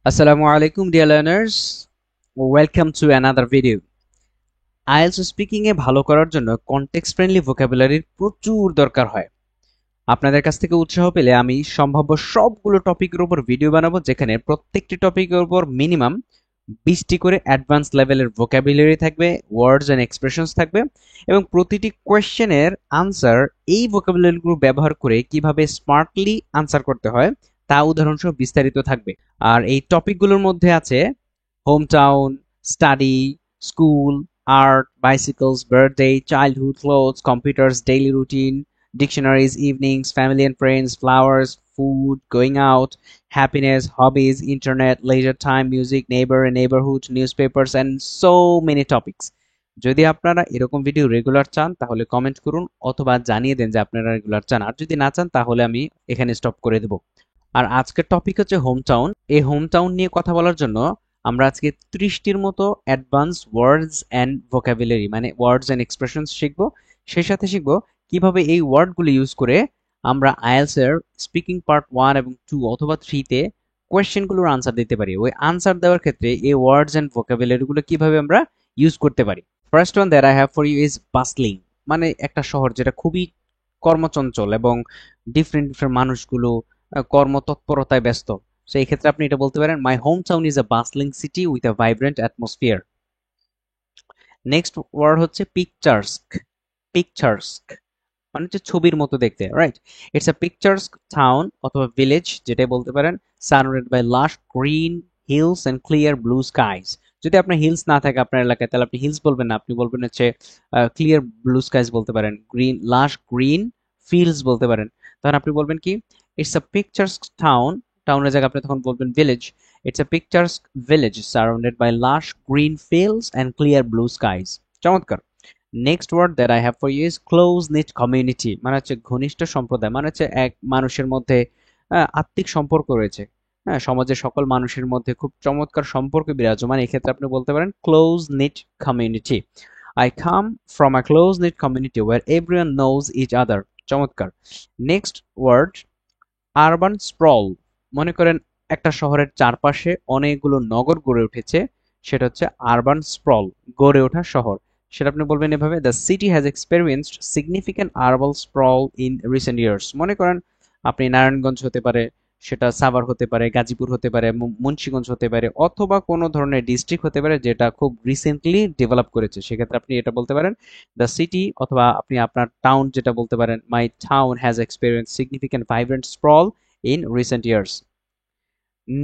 Assalamu alaikum dear learners. Welcome to another video. IELTS speaking এ ভালো করার জন্য কনটেক্সট ফ্রেন্ডলি ভোকাবুলারির প্রচুর দরকার হয়। আপনাদের কাছ থেকে উৎসাহ পেলে আমি সম্ভাব্য সবগুলো টপিকের উপর ভিডিও বানাবো, যেখানে প্রত্যেকটি টপিকের উপর মিনিমাম 20টি করে অ্যাডভান্স লেভেলের ভোকাবুলারি থাকবে, ওয়ার্ডস এন্ড এক্সপ্রেশনস থাকবে, এবং প্রতিটি কোয়েশ্চেনের আনসার এই ভোকাবুলারিগুলো ব্যবহার করে কিভাবে স্মার্টলি আনসার করতে হয় তা উদাহরণসহ বিস্তারিত থাকবে। আর এই টপিকগুলোর মধ্যে আছে home town, study, school, art, bicycles, birthday, childhood, clothes, computers, daily routine, dictionaries, evenings, family and friends, flowers, food, going out, happiness, hobbies, internet, leisure time, music, neighbor and neighborhood, newspapers, and so many topics. যদি আপনারা এরকম video regular চান তাহলে comment করুন, অথবা জানিয়ে দেন যে আপনারা রেগুলার চান। আর যদি না চান তাহলে আমি এখানে স্টপ করে দেব। আর আজকের টপিক হচ্ছে হোম টাউন। এই হোম টাউন নিয়ে কথা বলার জন্য আমরা আজকে 30টির মতো অ্যাডভান্স ওয়ার্ডস অ্যান্ড ভোকাবুলারি মানে ওয়ার্ডস অ্যান্ড এক্সপ্রেশনস শিখবো। সেই সাথে শিখবো কিভাবে এই ওয়ার্ডগুলো ইউজ করে আমরা আইএলটিএস এর স্পিকিং পার্ট 1 এবং 2 অথবা 3 তে কোয়েশ্চেনগুলোর আনসার দিতে পারি। ওই আনসার দেওয়ার ক্ষেত্রে এই ওয়ার্ডস অ্যান্ড ভোকাবুলারিগুলো কিভাবে আমরা ইউজ করতে পারি। First one that I have for you is bustling, মানে একটা শহর যেটা খুবই কর্মচঞ্চল এবং ডিফারেন্ট মানুষগুলো কর্মতৎপরতায় ব্যস্ত। সেই ক্ষেত্রে আপনি এটা বলতে পারেন, my home town is a bustling city with a vibrant atmosphere. Next word হচ্ছে পিকচার্স্ক। পিকচার্স্ক মানে হচ্ছে ছবির মতো দেখতে, right? It's a picturesque town অথবা ভিলেজ, যেটাই বলতে পারেন, surrounded by lush green hills and clear blue skies. যদি আপনার হিলস না থাকে আপনার এলাকায়, তাহলে আপনি হিলস বলবেন না, আপনি বলবেন হচ্ছে ক্লিয়ার ব্লু স্কাইজ বলতে পারেন, গ্রিন লাশ গ্রিন ফিল্ডস বলতে পারেন। তখন আপনি বলবেন কি, ইটস আ পিকচার্স্ক টাউন, টাউনের জায়গায় আপনি তখন বলবেন village. It's a picturesque village surrounded by lush green fields and clear blue skies. চমৎকার। Next word that I have for you is close knit community, মানে হচ্ছে ঘনিষ্ঠ সম্প্রদায়, মানে হচ্ছে এক মানুষের মধ্যে আত্মিক সম্পর্ক রয়েছে। হ্যাঁ, সমাজের সকল মানুষের মধ্যে খুব চমৎকার সম্পর্ক বিরাজমান। এক্ষেত্রে আপনি বলতে পারেন close knit community. I come from a close knit community where everyone knows each other. চমৎকার। নেক্সট ওয়ার্ড আরবান স্প্রল, মনে করেন একটা শহরের চারপাশে অনেকগুলো নগর গড়ে উঠেছে, সেটা হচ্ছে আরবান স্প্রল, গড়ে ওঠা শহর। সেটা আপনি বলবেন এভাবে, the city has experienced significant urban sprawl in recent years. মনে করেন আপনি নারায়ণগঞ্জ হতে পারে, সেটা সাভার হতে পারে, গাজীপুর হতে পারে, মুন্সিগঞ্জ হতে পারে, অথবা কোনো ধরনের ডিস্ট্রিক্ট হতে পারে যেটা খুব রিসেন্টলি ডেভেলপ করেছে। সেক্ষেত্রে আপনি এটা বলতে পারেন দ্য সিটি, অথবা আপনি আপনার টাউন যেটা বলতে পারেন, my town has experience significant vibrant sprawl in recent years.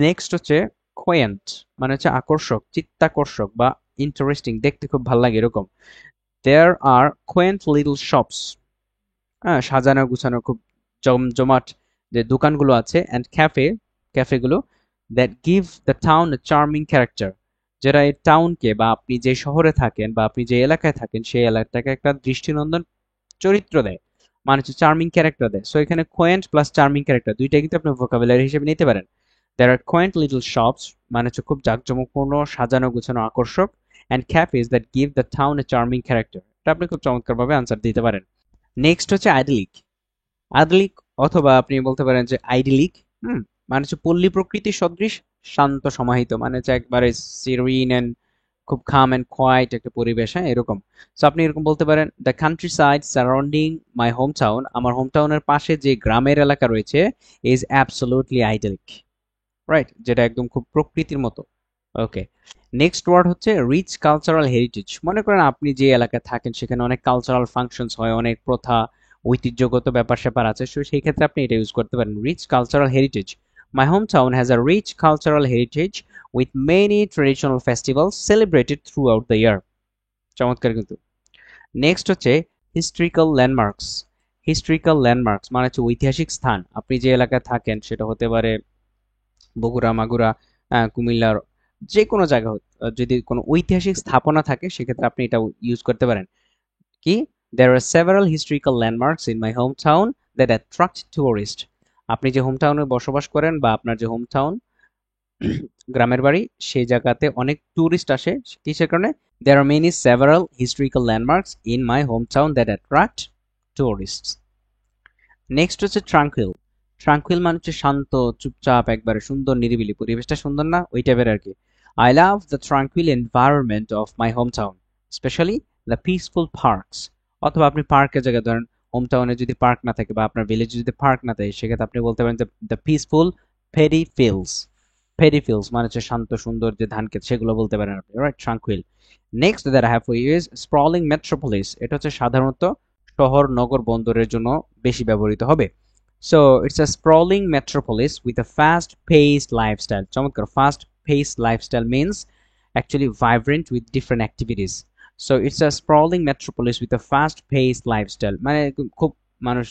Next হচ্ছে কোয়েন্ট, মানে হচ্ছে আকর্ষক, চিত্তাকর্ষক বা ইন্টারেস্টিং, দেখতে খুব ভালো লাগে এরকম। দেয়ার আর কোয়েন্ট লিটল শপস, হ্যাঁ, সাজানো গুছানো খুব জমজমাট যে দোকানগুলো আছে, অ্যান্ড ক্যাফেগুলো that give the town a charming character, যেটা এই টাউনকে বা আপনি যে শহরে থাকেন বা আপনি যে এলাকায় থাকেন সেই এলাকাটাকে একটা দৃষ্টিনন্দন চরিত্র দেয়, মানে হচ্ছে চার্মিং ক্যারেক্টার দেয়। সো এখানে কোয়েন্ট প্লাস চার্মিং ক্যারেক্টার দুইটাই কিন্তু আপনি ভোকাবুলারি হিসেবে নিতে পারেন। দেয়ার আর কোয়েন্ট লিটল শপস মানে হচ্ছে খুব জাঁকজমকপূর্ণ, সাজানো গুছানো, আকর্ষক, and ক্যাফেজ that give the town a charming character. এটা আপনি খুব চমৎকারভাবে আনসার দিতে পারেন। নেক্সট হচ্ছে আইডিলিক। আইডিলিক অথবা আপনি বলতে পারেন যে আইডিলিক, মানে হচ্ছে পল্লী প্রকৃতির সদৃশ, শান্ত সমাহিত, মানে হচ্ছে একবারে সিরিন এন্ড খুব কাম এন্ড কোয়াইট একটা পরিবেশ, হ্যাঁ, এরকম। সো আপনি এরকম বলতে পারেন, the country side surrounding my home town, আমার হোম টাউনের পাশে যে গ্রামের এলাকা রয়েছে, ইজ অ্যাবসলিউটলি আইডিলিক, রাইট, যেটা একদম খুব প্রকৃতির মতো। ওকে। নেক্সট ওয়ার্ড হচ্ছে রিচ কালচারাল হেরিটেজ, মনে করেন আপনি যে এলাকায় থাকেন সেখানে অনেক কালচারাল ফাংশনস হয়, অনেক প্রথা ঐতিহ্যগত ব্যাপার স্যাপার আছে, সো সেই ক্ষেত্রে আপনি এটা ইউজ করতে পারেন, rich cultural heritage. My home town has a rich cultural heritage with many traditional festivals celebrated throughout the year. চমৎকার কিন্তু। নেক্সট হচ্ছে হিস্ট্রিক্যাল ল্যান্ডমার্কস। হিস্ট্রিক্যাল ল্যান্ডমার্কস মানে হচ্ছে ঐতিহাসিক স্থান, আপনি যে এলাকায় থাকেন সেটা হতে পারে বগুড়া, মাগুরা, কুমিল্লার যে কোনো জায়গা যদি কোনো ঐতিহাসিক স্থাপনা থাকে সেক্ষেত্রে আপনি এটা ইউজ করতে পারেন কি, there are several historical landmarks in my hometown that attract tourists। আপনি যে হোম টাউনে বসবাস করেন বা আপনার যে হোম টাউন গ্রামের বাড়ি সেই জায়গাতে অনেক টুরিস্ট আসে, কিসের কারণে, there are many several historical landmarks in my hometown that attract tourists। Next হচ্ছে ট্রাঙ্কুইল। ট্রাঙ্কুইল মানে হচ্ছে শান্ত, চুপচাপ, একবারে সুন্দর নিরিবিলি, পরিবেশটা সুন্দর না ওই টাইপের আর কি। I love the tranquil environment of my home town, specially the peaceful parks. অথবা আপনি পার্কের জায়গায় ধরেন, হোম টাউনে যদি পার্ক না থাকে বা আপনার ভিলেজে যদি পার্ক না থাকে, সেক্ষেত্রে আপনি বলতে পারেন যে the peaceful paddy fields. Paddy fields মানে হচ্ছে শান্ত সুন্দর যে ধান ক্ষেত, সেগুলো বলতে পারেন আপনি, right? Tranquil. Next that I have for you is sprawling metropolis. এটা হচ্ছে সাধারণত শহর, নগর, বন্দরের জন্য বেশি ব্যবহৃত হবে। So it's a sprawling metropolis with a fast-paced lifestyle. চমৎকার! Fast-paced lifestyle means actually vibrant with different activities. So it's a sprawling metropolis with a fast-paced lifestyle. মানে খুব মানুষ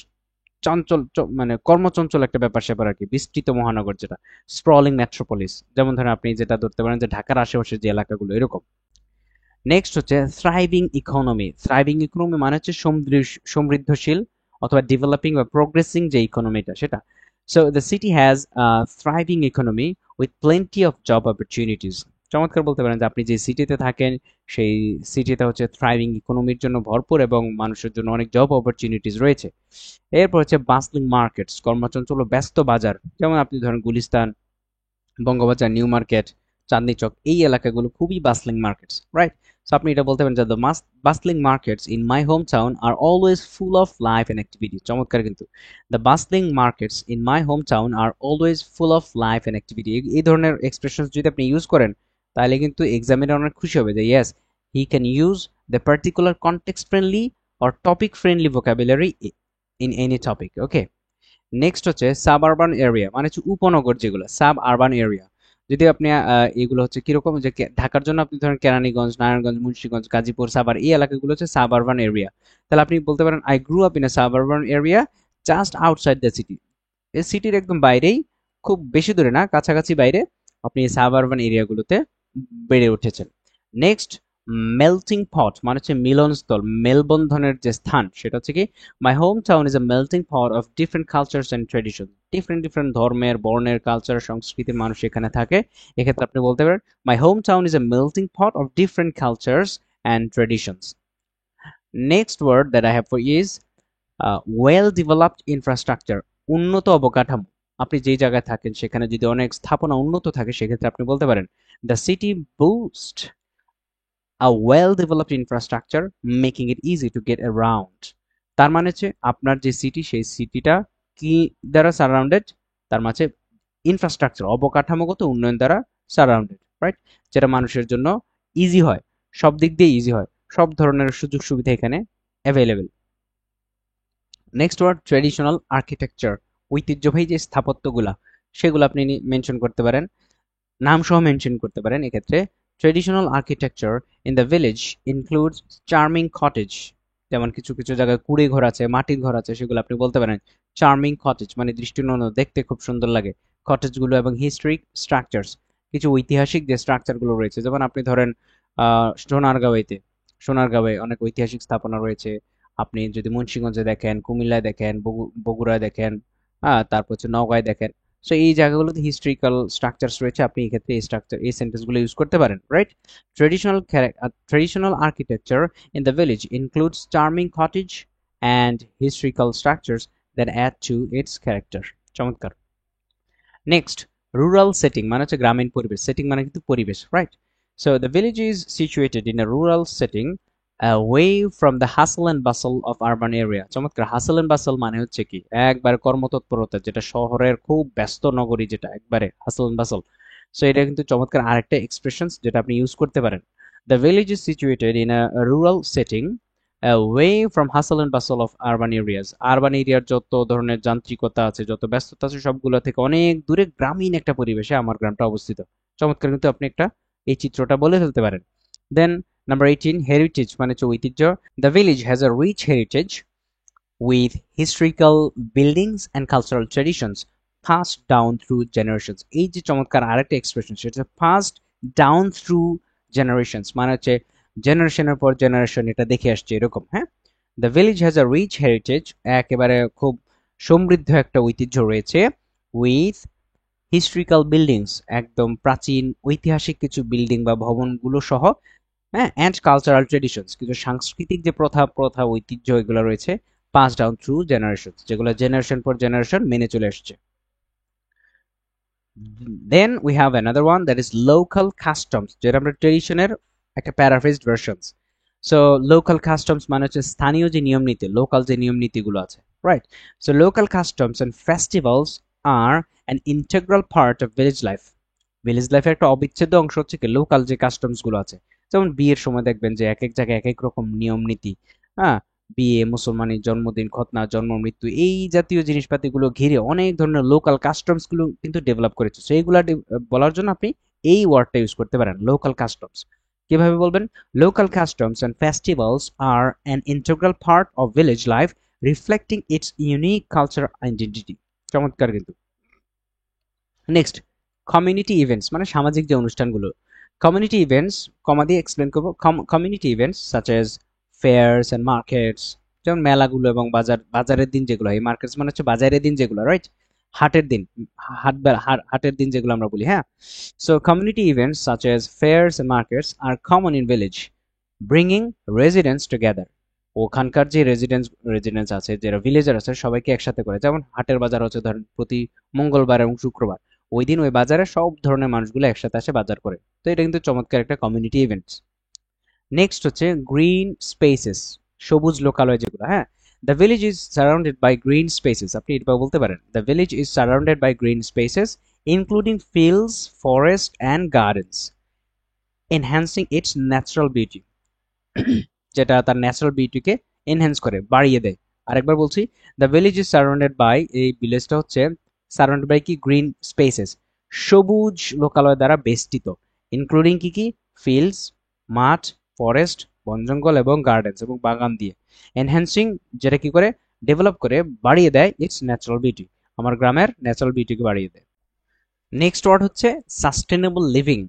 চঞ্চল, মানে কর্মচঞ্চল একটা ব্যাপার স্যাপার আর কি, বিস্তৃত মহানগর যেটা স্প্রলিং মেট্রোপলিস। যেমন ধরেন আপনি যেটা ধরতে পারেন যে ঢাকার আশেপাশের যে এলাকাগুলো এরকম। নেক্সট হচ্ছে থ্রাইভিং ইকোনমি। থ্রাইভিং ইকোনমি মানে হচ্ছে সমৃদ্ধশীল অথবা ডেভেলপিং বা প্রোগ্রেসিং যে ইকোনমিটা সেটা। So the city has thriving economy with plenty of job opportunities. চমৎকার! বলতে পারেন যে আপনি যে সিটিতে থাকেন সেই সিটিতে হচ্ছে থ্রাইভিং ইকোনমির জন্য ভরপুর এবং মানুষের জন্য অনেক জব অপরচুনিটিস রয়েছে। এরপর হচ্ছে বাসলিং মার্কেটস, কর্মচঞ্চল ও ব্যস্ত বাজার। যেমন আপনি ধরেন গুলিস্তান, বঙ্গবাজার, নিউ মার্কেট, চাঁদনী চক, এই এলাকাগুলো খুবই বাসলিং মার্কেটস, রাইট? সো আপনি এটা বলতে পারেন যে the bustling markets in my home town are always full of life and activity. চমৎকার! কিন্তু the bustling markets in my home town are always full of life and activity, এই ধরনের expression যদি আপনি ইউজ করেন তাহলে কিন্তু এক্সামিনার অনেক খুশি হবে যে yes, he can use the particular context friendly or topic friendly vocabulary in any topic. Okay, next হচ্ছে সাবআরবান এরিয়া, মানে হচ্ছে উপনগর যেগুলো, সাব আরবান এরিয়া। যদি আপনি এগুলো হচ্ছে কিরকম, যে ঢাকার জন্য আপনি ধরেন কেরানীগঞ্জ, নারায়ণগঞ্জ, মুন্সিগঞ্জ, গাজীপুর, সাভার, এই এলাকাগুলো হচ্ছে সাবআরবান এরিয়া। তাহলে আপনি বলতে পারেন I grew up in a suburban area just outside the city. এই সিটির একদম বাইরেই, খুব বেশি দূরে না, কাছাকাছি বাইরে আপনি এই সাবআরবান এরিয়াগুলোতে বেড়ে উঠেছেন। নেক্সট, মেল্টিং পট মানে হচ্ছে মিলনস্থল, মেলবন্ধনের যে স্থান, সেটা হচ্ছে কি মাই home town is a melting pot of different cultures and tradition. Different different ধর্মের, বর্ণের, কালচার, সংস্কৃতির মানুষ এখানে থাকে। এক্ষেত্রে আপনি বলতে পারেন my home town is a melting pot of different cultures and traditions. Next word that I have for is well developed infrastructure. উন্নত অবকাঠামো। আপনি যেই জায়গায় থাকেন সেখানে যদি অনেক স্থাপনা উন্নত থাকে, সেক্ষেত্রে আপনি বলতে পারেন the city boost a well-developed infrastructure making it easy to get around। তার মানে হচ্ছে আপনার যে সিটি, সেই সিটিটা কি দ্বারা সারাউন্ডেড, তার মাঝে ইনফ্রাস্ট্রাকচার, অবকাঠামোগত উন্নয়ন দ্বারা সারাউন্ডেড, রাইট? যেটা মানুষের জন্য ইজি হয়, সব দিক দিয়ে ইজি হয়, সব ধরনের সুযোগ সুবিধা এখানে available. Next word traditional architecture. ঐতিহ্যবাহী যে স্থাপত্যগুলা সেগুলো আপনি মেনশন করতে পারেন, নাম সহ মেনশন করতে পারেন। এক্ষেত্রে traditional architecture in the village includes charming cottage. যেমন কিছু কিছু জায়গায় কুড়ে ঘর আছে, মাটির ঘর আছে, সেগুলো আপনি বলতে পারেন চার্মিং কটেজ, মানে দৃষ্টিনন্দন, দেখতে খুব সুন্দর লাগে কটেজগুলো। এবং হিস্ট্রিক স্ট্রাকচারস, কিছু ঐতিহাসিক যে স্ট্রাকচারগুলো রয়েছে, যেমন আপনি ধরেন সোনারগাঁওয়ে অনেক ঐতিহাসিক স্থাপনা রয়েছে। আপনি যদি মুন্সিগঞ্জে দেখেন, কুমিল্লায় দেখেন, বগুড়ায় দেখেন, তারপর হচ্ছে নওগাঁয় দেখেন। সো এই জায়গাগুলোতে হিস্ট্রিক্যাল স্ট্রাকচারস রয়েছে, আপনি এই ক্ষেত্রে এই সেন্টেন্সগুলো ইউজ করতে পারেন, right? Traditional architecture in the village includes charming cottage and historical structures that add to its character. চমৎকার! নেক্সট, রুরাল সেটিং মানে হচ্ছে গ্রামীণ পরিবেশ। সেটিং মানে কিন্তু পরিবেশ, right? So the village is situated in a rural setting away from the hustle and bustle of urban area। চমৎকার! হাসল এন্ড বাসল মানে হচ্ছে কি একবার কর্মতৎপরতা, যেটা শহরের খুব ব্যস্ত নগরী, যেটা একবারে হাসল এন্ড বাসল। সো এটা কিন্তু চমৎকার আরেকটা এক্সপ্রেশন যেটা আপনি ইউজ করতে পারেন। The village is situated in a rural setting away from hustle and bustle of urban areas। Urban এরিয়ার যত ধরনের যান্ত্রিকতা আছে, যত ব্যস্ততা আছে, সবগুলো থেকে অনেক দূরে গ্রামীণ একটা পরিবেশে আমার গ্রামটা অবস্থিত। চমৎকার! কিন্তু আপনি একটা এই চিত্রটা বলে ফেলতে পারেন। দেন নাম্বার 18, হেরিটেজ মানে হচ্ছে ঐতিহ্য। The village has a rich heritage with historical buildings and cultural traditions passed down through generations। এই যে চমৎকার আরেকটা এক্সপ্রেশন, সেটা passed down through generations মানে হচ্ছে জেনারেশনের পর জেনারেশন এটা দেখে আসছে এরকম। হ্যাঁ, the village has a rich heritage, একেবারে খুব সমৃদ্ধ একটা ঐতিহ্য রয়েছে। উইথ হিস্ট্রিক্যাল বিল্ডিংস, একদম প্রাচীন ঐতিহাসিক কিছু বিল্ডিং বা ভবনগুলো সহ, হ্যাঁ, অ্যান্ড কালচারাল ট্রেডিশনস, কিছু সাংস্কৃতিক যে প্রথা ঐতিহ্য এগুলো রয়েছে, passed down through generations, যেগুলো জেনারেশন পর জেনারেশন মেনে চলে আসছে। Then we have another one that is local customs, যেটা আমরা ট্রেডিশনের একটা প্যারাফ্রেজড ভার্সনস। সো লোকাল কাস্টমস মানে হচ্ছে স্থানীয় যে নিয়ম নীতি, লোকাল যে নিয়ম নীতিগুলো আছে, right? So local customs and festivals are an integral part of village life. Village লাইফের একটা অবিচ্ছেদ্য অংশ হচ্ছে কি লোকাল যে কাস্টমস গুলো আছে। যেমন বিয়ের সময় দেখবেন যে এক এক জায়গায় এক এক রকম নিয়ম নীতি, হ্যাঁ, বিয়ে, মুসলমানের জন্মদিন, খতনা, জন্ম মৃত্যু, এই জাতীয় জিনিসপাতিগুলো ঘিরে অনেক ধরনের লোকাল কাস্টমস গুলো কিন্তু ডেভেলপ করেছে। সো এইগুলা বলার জন্য আপনি এই ওয়ার্ডটা ইউজ করতে পারেন, লোকাল কাস্টমস। কিভাবে বলবেন? Local customs and festivals are an integral part of village life reflecting its unique culture identity. চমৎকার কিন্তু। নেক্সট, কমিউনিটি ইভেন্টস মানে সামাজিক যে অনুষ্ঠানগুলো। কমিউনিটি ইভেন্টস কমা দিয়ে এক্সপ্লেন করবো। Community events such as fairs and markets, যেমন মেলাগুলো এবং বাজারের দিন যেগুলো, এই মার্কেটস মানে হচ্ছে বাজারের দিন যেগুলো, রাইট? হাটের দিন, হাটের দিন যেগুলো আমরা বলি, হ্যাঁ। So community events such as fairs and markets are common in village, bringing residents together. ওখানকার যে রেজিডেন্স আছে, যারা ভিলেজার আছে, সবাইকে একসাথে করে। যেমন হাটের বাজার হচ্ছে ধরেন প্রতি মঙ্গলবার এবং শুক্রবার, ওই দিন ওই বাজারে সব ধরনের মানুষগুলো একসাথে আসে বাজার করে। তো এটা কিন্তু চমৎকার একটা কমিউনিটি ইভেন্টস। নেক্সট হচ্ছে গ্রিন স্পেসেস, সবুজ লোকালয় যেগুলো, হ্যাঁ। The village is surrounded by green spaces, আপনি এটা বলতে পারেন, the village is surrounded by green spaces including fields, forest and gardens, enhancing its natural beauty, যেটা তার ন্যাচারাল বিউটিকে এনহ্যান্স করে, বাড়িয়ে দেয়। আরেকবার বলছি, the village is surrounded by, এই ভিলেজটা হচ্ছে সারাউন্ডেড বাই কি? গ্রিন স্পেসেস, সবুজ লোকালয় দ্বারা বেষ্টিত, ইনক্লুডিং কি কি? ফিল্ডস, মাঠ, ফরেস্ট, বন জঙ্গল এবং গার্ডেন্স এবং বাগান দিয়ে। এনহ্যান্সিং, যেটা কি করে? ডেভেলপ করে, বাড়িয়ে দেয় ইটস ন্যাচারাল বিউটি, আমার গ্রামের ন্যাচারাল বিউটিকে বাড়িয়ে দেয়। নেক্সট ওয়ার্ড হচ্ছে সাস্টেনেবল লিভিং,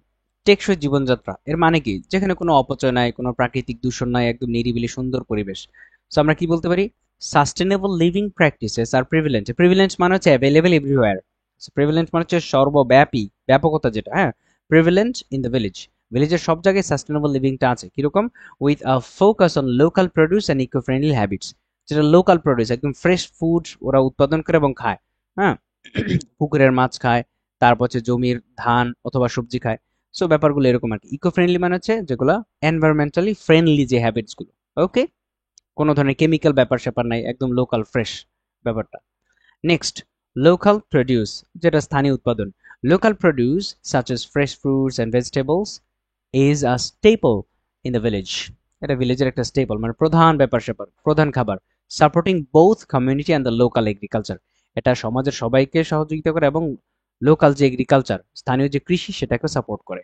টেকসই জীবনযাত্রা। এর মানে কি? যেখানে কোনো অপচয় নাই, কোনো প্রাকৃতিক দূষণ নাই, একদম নিরিবিলি সুন্দর পরিবেশ। সো আমরা কি বলতে পারি? সাস্টেনেবল লিভিং প্র্যাকটিসেস আর প্রিভিলেন্ট। প্রিভিলেন্ট মানে হচ্ছে অ্যাভেলেবল এভরিওয়্যার, প্রিভিলেন্ট মানে হচ্ছে সর্বব্যাপী, ব্যাপকতা যেটা, হ্যাঁ। প্রিভিলেন্ট ইন দ্য ভিলেজ, ভিলেজের সব জায়গায় সাস্টেনেবল লিভিংটা আছে। কিরকম? With a focus on local produce and eco friendly habits, যেটা লোকাল প্রডিউস, একদম ফ্রেশ ফুড ওরা উৎপাদন করে এবং খায়, হ্যাঁ। পুকুরের মাছ খায়, তারপর হচ্ছে জমির ধান অথবা সবজি খায়। সো ব্যাপারগুলো এরকম আর কি। ইকো ফ্রেন্ডলি মানে হচ্ছে যেগুলো এনভায়রনমেন্টালি ফ্রেন্ডলি যে হ্যাবিটস গুলো, ওকে, কোনো ধরনের কেমিক্যাল ব্যাপার স্যাপার নাই, একদম লোকাল ফ্রেশ ব্যাপারটা। নেক্সট, লোকাল প্রডিউস, যেটা স্থানীয় উৎপাদন। Local produce such as fresh fruits and vegetables is a staple in the village, এটা ভিলেজের একটা স্টেপল মানে প্রধান ব্যাপার স্যাপার, প্রধান খাবার। Supporting both community and the local agriculture, এটা সমাজের সবাইকে সহযোগিতা করে এবং লোকাল যে এগ্রিকালচার, স্থানীয় যে কৃষি, সেটাকে সাপোর্ট করে।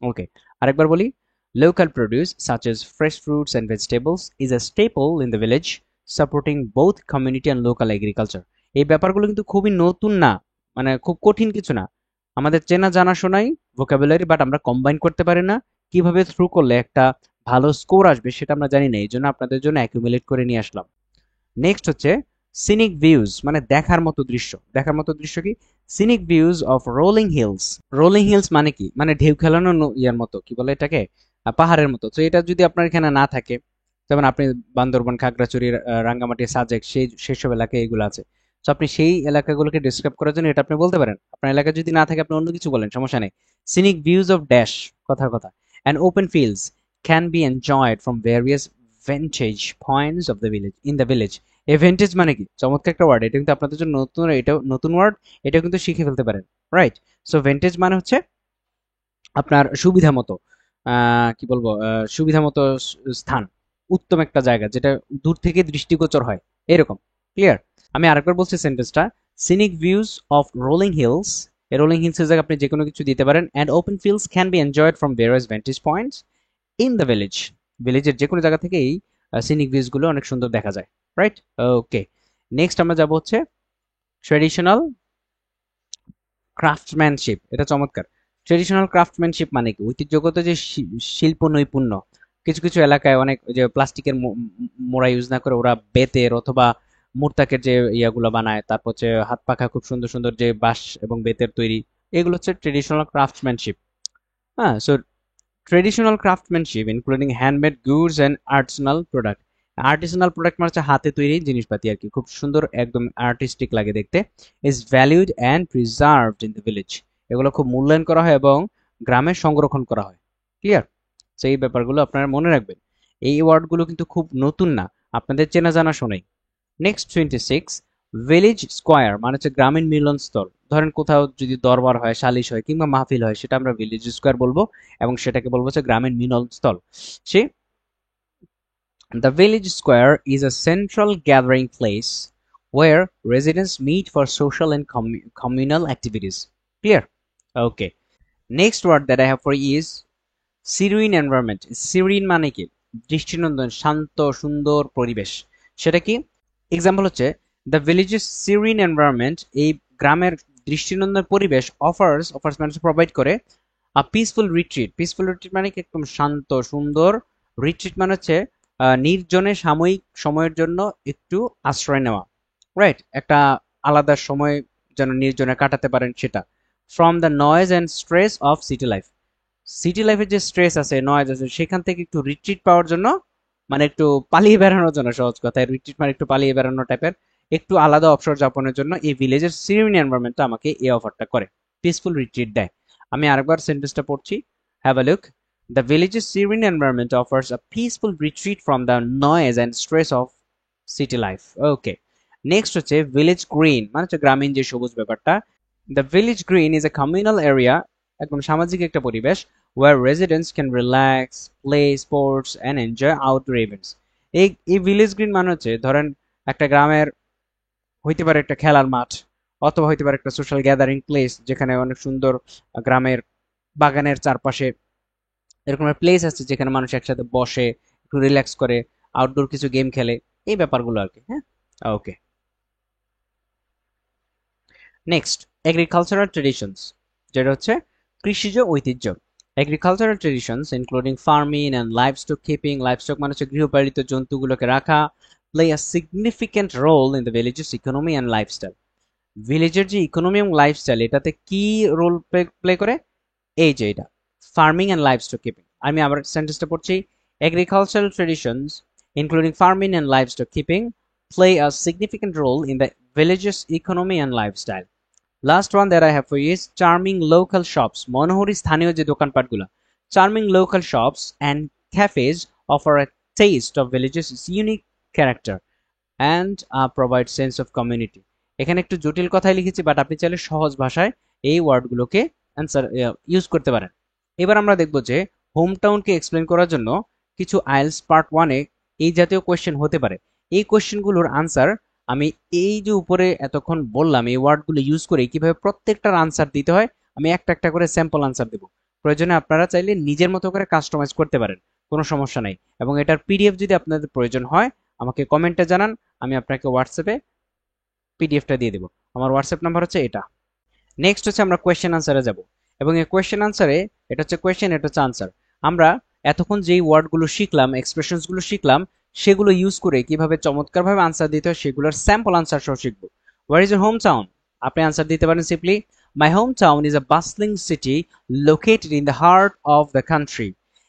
ওকে, আরেকবার বলি, local produce such as fresh fruits and vegetables is a staple in the village, supporting both community and local agriculture. এই ব্যাপারগুলো কিন্তু খুবই নতুন না, মানে খুব কঠিন কিছু না, আমাদের চেনা জানাশোনাই ভোকাবুলারি, বাট আমরা কম্বাইন করতে পারি না। কিভাবে থ্রু করলে একটা ভালো স্কোর আসবে সেটা আমরা জানি না, এই জন্য আপনাদের জন্য অ্যাকুমুলেট করে নিয়ে আসলাম। নেক্সট হচ্ছে সিনিক ভিউজ, মানে দেখার মতো দৃশ্য। দেখার মতো দৃশ্য কি? Scenic views of rolling hills. Rolling hills মানে কি? মানে ঢেউ খেলানো ইয়ার মতো, কি বলে এটাকে? পাহাড়ের মতো। তো এটা যদি আপনার এখানে না থাকে, যেমন আপনি বান্দরবান, খাগড়াছড়ি, রাঙ্গামাটি, সাজেক, সেসব এলাকায় এগুলো আছে। তো আপনি সেই এলাকাগুলোকে ডিসক্রাইব করার জন্য এটা আপনি বলতে পারেন। আপনার এলাকা যদি না থাকে, আপনি অন্য কিছু বলেন, সমস্যা নেই। সিনিক ভিউজ অফ ড্যাশ, কথার কথা, and open fields can be enjoyed from various vantage points of the village, in the village. Vantage মানে কি? চমৎকার একটা ওয়ার্ড, এটা কিন্তু আপনাদের জন্য নতুন, এটা নতুন ওয়ার্ড, এটা কিন্তু শিখে ফেলতে পারেন, রাইট? সো ভেন্টেজ মানে হচ্ছে আপনার সুবিধা মতো, কি বলবো, সুবিধা মতো স্থান, উত্তম একটা জায়গা যেটা দূর থেকে দৃষ্টিগোচর হয়, এরকম। ক্লিয়ার? আমি আরেকবার বলছি সেন্টেন্সটা, scenic views of rolling hills, এই রোলিং হিলসের জায়গায় আপনি যে কোনো কিছু দিতে পারেন, and open fields can be enjoyed from various vantage points in the village, ভিলেজের যে কোনো জায়গা থেকে এই সিনিক ভিউজ গুলো অনেক সুন্দর দেখা যায়, রাইট? ওকে, নেক্সট আমরা যাব হচ্ছে ট্রেডিশনাল ক্রাফটম্যানশিপ। এটা চমৎকার। ট্রেডিশনাল ক্রাফটম্যানশিপ মানে কি? ঐতিহ্যগত যে শিল্প নৈপুণ্য। কিছু কিছু এলাকায় অনেক ওই যে প্লাস্টিকের মোড়া ইউজ না করে ওরা বেতের অথবা মুর্তাকের যে ইয়াগুলো বানায়, তারপর হচ্ছে হাত পাখা খুব সুন্দর সুন্দর যে বাঁশ এবং বেতের তৈরি, এগুলো হচ্ছে ট্রেডিশনাল ক্রাফটম্যানশিপ। হ্যাঁ, so traditional craftsmanship including handmade goods and artisanal product. Artisanal product মানে হচ্ছে হাতে তৈরি জিনিসপাতি আর কি, খুব সুন্দর একদম আর্টিস্টিক লাগে দেখতে। Is valued and preserved in the village, এগুলো খুব মূল্যায়ন করা হয় এবং গ্রামে সংরক্ষণ করা হয়। ক্লিয়ার? তো এই ব্যাপারগুলো আপনারা মনে রাখবেন। এই ওয়ার্ডগুলো কিন্তু খুব নতুন না, আপনাদের চেনা জানা শোনাই। নেক্সট 26, ভিলেজ স্কোয়ার মানে হচ্ছে গ্রামীণ মিলনস্থল। ধরেন কোথাও যদি দরবার হয়, সালিশ হয় কিংবা মাহফিল হয়, সেটা আমরা ভিলেজ স্কোয়ার বলবো এবং সেটাকে বলবো হচ্ছে গ্রামীণ মিলনস্থল। সে The village square is a central gathering place where residents meet for social and communal activities. Clear? Okay. Next word that I have for you is serene environment. Serene মানে কি? দৃষ্টিনন্দন, শান্ত, সুন্দর পরিবেশ। সেটা কি? এক্সাম্পল হচ্ছে the village's serene environment, এই গ্রামের দৃষ্টিনন্দন পরিবেশ offers মানে প্রোভাইড করে a peaceful retreat. Peaceful retreat মানে কি? একদম শান্ত সুন্দর। রিট্রিট মানে হচ্ছে নির্জনে সাময়িক সময়ের জন্য একটু আশ্রয় নেওয়া, রাইট? একটা আলাদা সময় যেন নির্জনে কাটাতে পারেন সেটা। From the noise and stress of city life, city লাইফের যে স্ট্রেস আছে, নয়েজ আছে, সেখান থেকে একটু রিট্রিট পাওয়ার জন্য, মানে একটু পালিয়ে বেড়ানোর জন্য, সহজ কথায় রিট্রিট মানে একটু পালিয়ে বেড়ানো টাইপের, একটু আলাদা অবসর যাপনের জন্য এই ভিলেজের সিরিন এনভায়রনমেন্টটা আমাকে এই অফারটা করে, পিসফুল রিট্রিট দেয়। আমি আরেকবার সেন্টেন্সটা পড়ছি, have a look. The village's serene environment offers a peaceful retreat from the noise and stress of city life. Okay. Next হচ্ছে village green মানে হচ্ছে গ্রামীণ যে সবুজ ব্যাপারটা। The village green is a communal area, একদম সামাজিক একটা পরিবেশ, where residents can relax, play sports and enjoy outdoor events. এই ভিলেজ গ্রিন মানে হচ্ছে ধরেন একটা গ্রামের হইতে পারে একটা খেলার মাঠ, অথবা হইতে পারে একটা সোশ্যাল গ্যাদারিং প্লেস, যেখানে অনেক সুন্দর গ্রামের বাগানের চারপাশে এরকম একটা প্লেস আছে যেখানে মানুষ একসাথে বসে একটু রিল্যাক্স করে, আউটডোর কিছু গেম খেলে, এই ব্যাপারগুলো আর কি। হ্যাঁ, ওকে। নেক্সট এগ্রিকালচারাল ট্রেডিশনস, যেটা হচ্ছে কৃষিজ ঐতিহ্য। Agricultural traditions including farming and livestock keeping, livestock মানে হচ্ছে গৃহপালিত জন্তুগুলোকে রাখা, play a significant role in the villages economy and lifestyle. ভিলেজের যে ইকোনমি এবং লাইফস্টাইল, এটাতে কি রোল প্লে করে? এই যে এটা ফার্মিং অ্যান্ড লাইভস্টক কিপিং। আমি আবার সেন্টেন্সটা পড়ছি, agricultural traditions including farming and livestock keeping play a significant role in the village's economy and lifestyle. Last one that I have for you is charming local shops. মনোহরি স্থানীয় যে দোকানপাটগুলো, charming local shops and cafes offer a taste of village's unique character and provide sense of community. এখানে একটু জটিল কথাই লিখেছি, but আপনি চাইলে সহজ ভাষায় এই ওয়ার্ডগুলোকে অ্যান্সার ইউজ করতে পারেন। এবার আমরা দেখব যে হোম টাউনকে এক্সপ্লেন করার জন্য কিছু আইএলটিএস পার্ট 1-এ এই জাতীয় কোয়েশ্চেন হতে পারে। এই কোয়েশ্চেনগুলোর আনসার আমি এই যে উপরে এতক্ষণ বললাম, এই ওয়ার্ডগুলো ইউজ করে কিভাবে প্রত্যেকটার আনসার দিতে হয়, আমি একটা একটা করে স্যাম্পল আনসার দেব। প্রয়োজনে আপনারা চাইলে নিজের মতো করে কাস্টমাইজ করতে পারেন, কোনো সমস্যা নাই। এবং এটার পিডিএফ যদি আপনাদের প্রয়োজন হয় আমাকে কমেন্টে জানান, আমি আপনাকে হোয়াটসঅ্যাপে পিডিএফটা দিয়ে দেবো। আমার হোয়াটসঅ্যাপ নাম্বার হচ্ছে এটা। নেক্সট হচ্ছে আমরা কোয়েশ্চেন আনসারে যাব, এবং এই কোয়েশ্চেন আনসারে এটা হচ্ছে কোয়েশ্চেন, এটা হচ্ছে আনসার। আমরা এতক্ষণ যেই ওয়ার্ডগুলো শিখলাম, এক্সপ্রেশনসগুলো শিখলাম, সেগুলো ইউজ করে কিভাবে চমৎকারভাবে আনসার দিতে হয় সেগুলোর স্যাম্পল আনসার সহ শিখবো। Where is your home town? আপনি আনসার দিতে পারেন simply, my home town is a bustling city located in the heart of the country.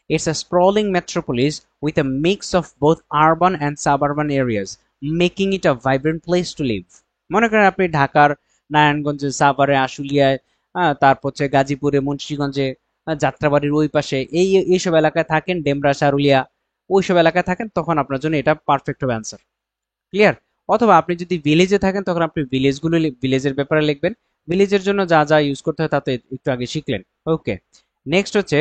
It's a sprawling metropolis with a mix of both urban and suburban areas, making it a vibrant place to live. মনে করেন আপনি ঢাকার নারায়ণগঞ্জে, সাভারে, আশুলিয়ায়, তারপর হচ্ছে গাজীপুরে, মুন্সিগঞ্জে, যাত্রাবাড়ির ওই পাশে, এইসব এলাকায় থাকেন, ডেমরা, সারুলিয়া, ওইসব এলাকায় থাকেন, তখন আপনার জন্য এটা পারফেক্ট হবে অ্যান্সার। ক্লিয়ার? অথবা আপনি যদি ভিলেজে থাকেন তখন আপনি ভিলেজের ব্যাপারে লিখবেন, ভিলেজের জন্য যা যা ইউজ করতে হয় তা তো একটু আগে শিখলেন। ওকে। নেক্সট হচ্ছে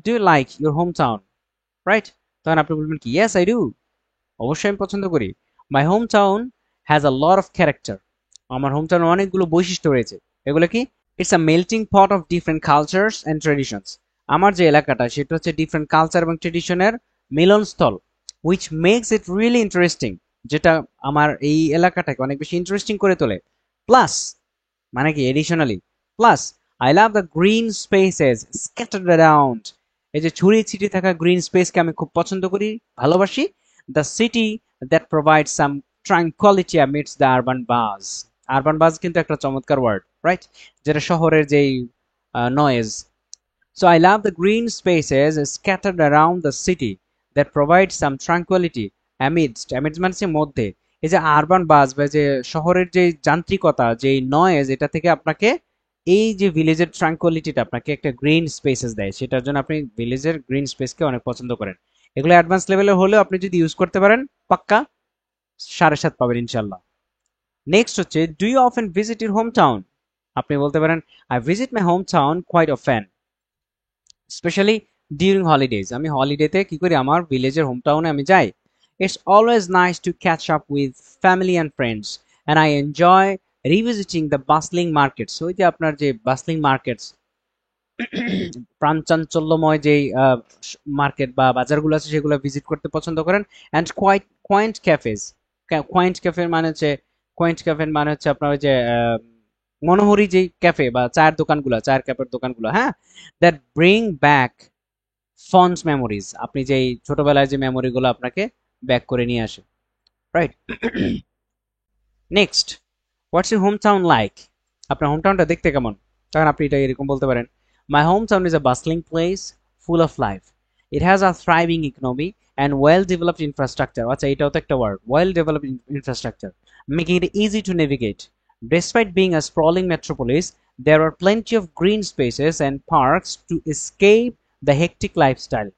do like your home town, right? তখন আপনি বলবেন কি, ইয়েস আই ডু, অবশ্যই আমি পছন্দ করি। My home town has a lot of character, আমার হোম টাউনে অনেকগুলো বৈশিষ্ট্য রয়েছে। এগুলো কি? It's a melting pot of different cultures and traditions. আমার যে এলাকাটা সেটা হচ্ছে ডিফারেন্ট কালচার এবং ট্রেডিশনের মিলনস্থল, which makes it really interesting, যেটা আমার এই এলাকাটাকে অনেক বেশি ইন্টারেস্টিং করে তোলে। প্লাস মানে কি, additionally, plus I love the green spaces scattered around, এই যে ছড়িয়ে ছিটিয়ে থাকা গ্রিন স্পেসকে আমি খুব পছন্দ করি, ভালোবাসি। The city that provide some tranquillity amidst the urban buzz. Urban buzz কিন্তু একটা চমৎকার ওয়ার্ড, রাইট? যেটা শহরের যেই noise. So I love the green spaces scattered around the city that provide some tranquility অ্যামিডস্ট মানে হচ্ছে মধ্যে। এই যে আরবান বাস বা যে শহরের যে যান্ত্রিকতা, যে নয়েজ, এটা থেকে আপনাকে এই যে ভিলেজের ট্রাঙ্কুয়ালিটিটা আপনাকে একটা গ্রিন স্পেসেস দেয়, সেটার জন্য আপনি ভিলেজের গ্রিন স্পেসকে অনেক পছন্দ করেন। এগুলো অ্যাডভান্স লেভেলের হলেও আপনি যদি ইউজ করতে পারেন, পাক্কা 7.5 পাবেন ইনশাল্লাহ। নেক্সট হচ্ছে, do you often visit your home town? আপনি বলতে পারেন, I visit my home town quite often, specially during holidays. আমি হলিডেতে কি করি, আমার ভিলেজের হোম টাউনে আমি যাই। It's always nice to catch up with family and friends and I enjoy revisiting the bustling markets. ওই যে আপনার যে বাসলিং মার্কেটস, প্রাণচাঞ্চল্যময় যেই মার্কেট বা বাজারগুলো আছে সেগুলো ভিজিট করতে পছন্দ করেন। অ্যান্ড কোয়াইন্ট ক্যাফেজ। কোয়াইন্ট ক্যাফে মানে হচ্ছে, আপনার ওই যে মনোহরি যেই ক্যাফে বা চায়ের দোকানগুলো, চায়ের ক্যাফের দোকানগুলো, হ্যাঁ, that bring back Pond's memories. আপনি যেই ছোটবেলায় যে মেমোরিগুলো আপনাকে ব্যাক করে নিয়ে আসে, right? Next, what's your home town like? আপনার হোম টাউনটা দেখতে কেমন? তখন আপনি এটা এরকম বলতে পারেন, my home town is a bustling place full of life, it has a thriving economy and well developed infrastructure. আচ্ছা, এটাও তো একটা word, well developed infrastructure, making it easy to navigate. Despite being a sprawling metropolis, there are plenty of green spaces and parks to escape the hectic lifestyle.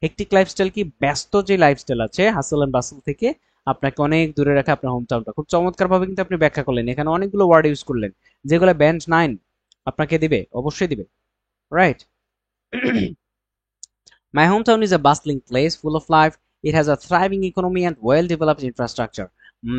Hectic lifestyle কি, ব্যস্ত যে lifestyle আছে হাসল and বাসল থেকে আপনাকে অনেক দূরে রাখা আপনার হোম টাউনটা। খুব চমৎকার ভাবে কিন্তু আপনি ব্যাখ্যা করলেন, এখানে অনেকগুলো ওয়ার্ড ইউজ করলেন যেগুলো ব্যান্ড 9 আপনাকে দিবে, অবশ্যই দিবে, right? My hometown is a bustling place full of life. It has a thriving economy and well developed infrastructure,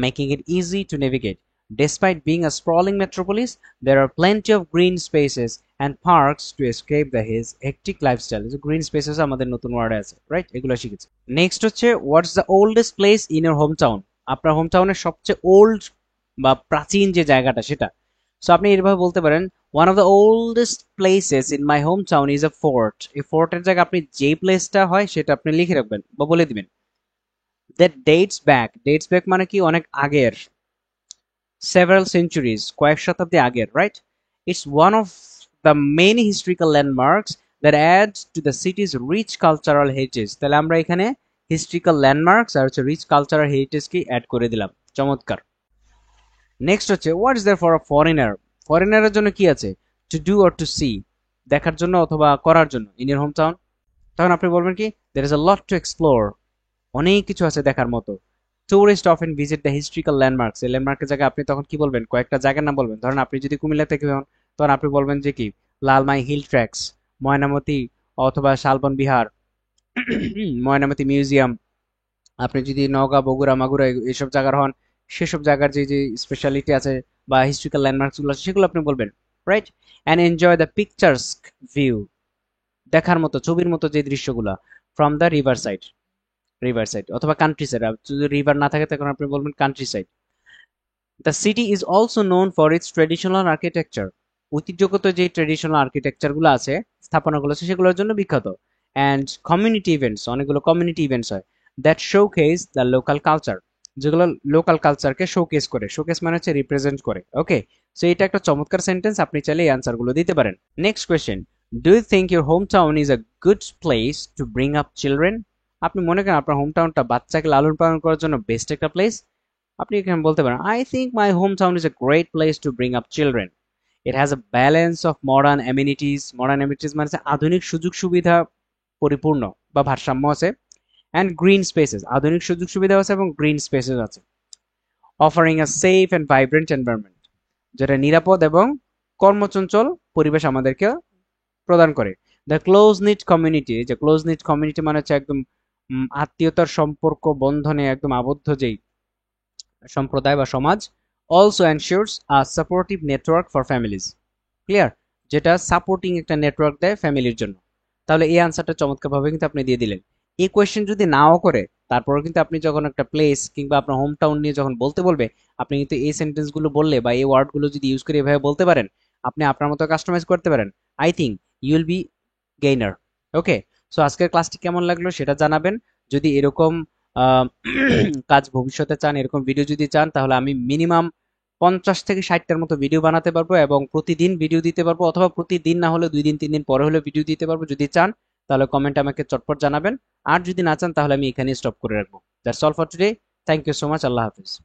making it easy to navigate. Despite being a sprawling metropolis, there are plenty of green spaces and parks to escape the hectic lifestyle. So green spaces আমাদের নতুন word আছে, right? এগুলো শিখেছি। Next হচ্ছে, what's the oldest place in your home town? আপনার home টাউনের সবচেয়ে old বা প্রাচীন যে জায়গাটা সেটা। সো আপনি এভাবে বলতে পারেন, one of the oldest places in my hometown is a fort. এই ফোর্টের জায়গায় আপনি যে প্লেসটা হয় সেটা আপনি লিখে রাখবেন বা বলে দিবেন। That dates back মানে কি, অনেক আগের, several centuries, কয়েক শতাব্দী আগের, right? It's one of the many historical landmarks that adds to the city's rich cultural heritage. তাহলে আমরা এখানে historical landmarks আর হচ্ছে rich cultural heritage কি অ্যাড করে দিলাম। চমৎকার। নেক্সট হচ্ছে, what is there for a foreigner? ফরেনারের জন্য কি আছে? To do or to see, দেখার জন্য অথবা করার জন্য ইন ইয়ার হোম টাউন। তখন আপনি বলবেন কি, there is a lot to explore, অনেক কিছু আছে দেখার মতো। Tourist often visit the historical landmarks, এই ল্যান্ডমার্কের জায়গায় আপনি তখন কি বলবেন? কয়েকটা জায়গার নাম বলবেন। ধরেন আপনি যদি কুমিল্লা থেকে হন, তখন আপনি বলবেন যে কি, লালমাই হিল ট্র্যাক্স, ময়নামতি অথবা শালবন বিহার, ময়নামতি মিউজিয়াম। আপনি যদি নওগাঁ, বগুড়া, মাগুরা এইসব জায়গার হন, সেসব জায়গার যে যে স্পেশালিটি আছে বা হিস্ট্রিক্যাল ল্যান্ডমার্কস গুলো আছে সেগুলো আপনি বলবেন, right? And enjoy the pictures view, দেখার মতো ছবির মতো যে দৃশ্যগুলা, ফ্রম দ্য রিভার সাইড অথবা কান্ট্রি সাইড। যদি রিভার না থাকে তখন আপনি বলবেন country side. The city is also known for its traditional architecture, ঐতিহ্যগত যে ট্রেডিশনাল আর্কিটেকচার গুলো আছে, স্থাপনাগুলো আছে, সেগুলোর জন্য বিখ্যাত। অ্যান্ড কমিউনিটি ইভেন্টস, অনেকগুলো কমিউনিটি ইভেন্টস হয়, that showcase the local culture, যেগুলো লোকাল কালচারকে শোকেস করে। শোকেস মানে হচ্ছে রিপ্রেজেন্ট করে। ওকে, সো এটা একটা চমৎকার সেন্টেন্স, আপনি চাইলে এই আনসারগুলো দিতে পারেন। Next question, do you think your home town is a good place to bring up children? আপনি মনে করেন আপনার হোম টাউনটা বাচ্চাকে লালন পালন করার জন্য বেস্ট একটা প্লেস? আপনি এখানে বলতে পারেন, I think my home town is a great place to bring up children. It has a balance of modern amenities. Modern amenities মানে আধুনিক সুযোগ সুবিধা পরিপূর্ণ বা ভারসাম্য আছে। অ্যান্ড গ্রিন স্পেসেস, আধুনিক সুযোগ সুবিধা আছে এবং গ্রিন স্পেসেস আছে। Offering a safe and vibrant environment, যেটা নিরাপদ এবং কর্মচঞ্চল পরিবেশ আমাদেরকে প্রদান করে। দ্য ক্লোজ নিট কমিউনিটি, যে ক্লোজ নিট কমিউনিটি মানে হচ্ছে একদম আত্মীয়তার সম্পর্ক বন্ধনে একদম আবদ্ধ যেই সম্প্রদায় বা সমাজ। Also ensures a supportive network for families, clear, যেটা সাপোর্টিং একটা নেটওয়ার্ক দেয় ফ্যামিলির জন্য। তাহলে এই আনসারটা চমৎকারভাবে কিন্তু আপনি দিয়ে দিলেন। এই কোয়েশ্চেন যদি নাও করে, তারপরে কিন্তু আপনি যখন একটা প্লেস কিংবা আপনার হোম টাউন নিয়ে যখন বলতে বলবে, আপনি কিন্তু এই সেন্টেন্সগুলো বললে বা এই ওয়ার্ডগুলো যদি ইউজ করে এভাবে বলতে পারেন, আপনি আপনার মতো কাস্টমাইজ করতে পারেন। I think you will be gainer. Okay, so আজকের ক্লাসটি কেমন লাগলো সেটা জানাবেন। যদি এরকম আহ, কাজ ভবিষ্যতে চান, এরকম ভিডিও যদি চান, তাহলে আমি মিনিমাম 50 থেকে 60টার মতো ভিডিও বানাতে পারবো এবং প্রতিদিন ভিডিও দিতে পারবো, অথবা প্রতিদিন না হলে 2 দিন 3 দিন পরে হলে ভিডিও দিতে পারবো। যদি চান তাহলে কমেন্টে আমাকে চটপট জানাবেন। আর যদি না চান তাহলে আমি এখানেই স্টপ করে রাখবো। That's all for today. Thank you so much. Allah Hafiz.